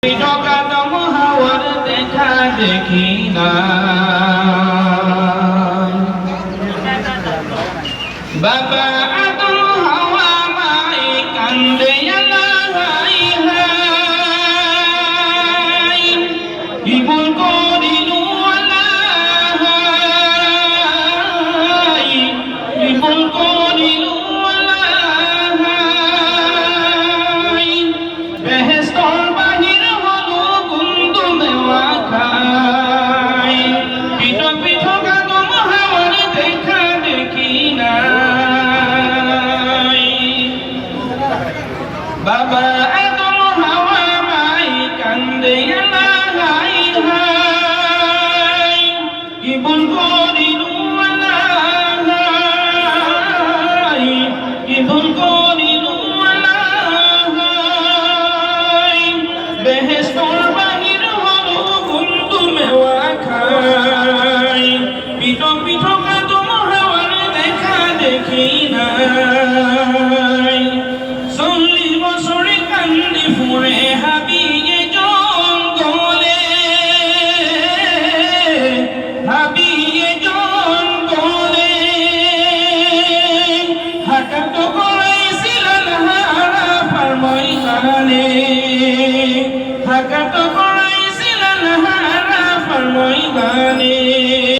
কদম হাওয়ার দেখা দেখি না বাবা আদম হাওয়া মাই কান্দে হাই হাই কি ভুল করিলু আল্লাহ হাই কি ভুল করিলু আল্লাহ হাই বেহেশতর বাহির হলো গুন্দু মেওয়া খাই পিঠ পিঠ কদম হাওয়ার দেখা দেখি না বাবা আদম হাওয়া মাই কান্দে হাই হাই কি ভুল করিলু আল্লাহ হাই কি ভুল করিলু আল্লাহ হাই বেহেশতর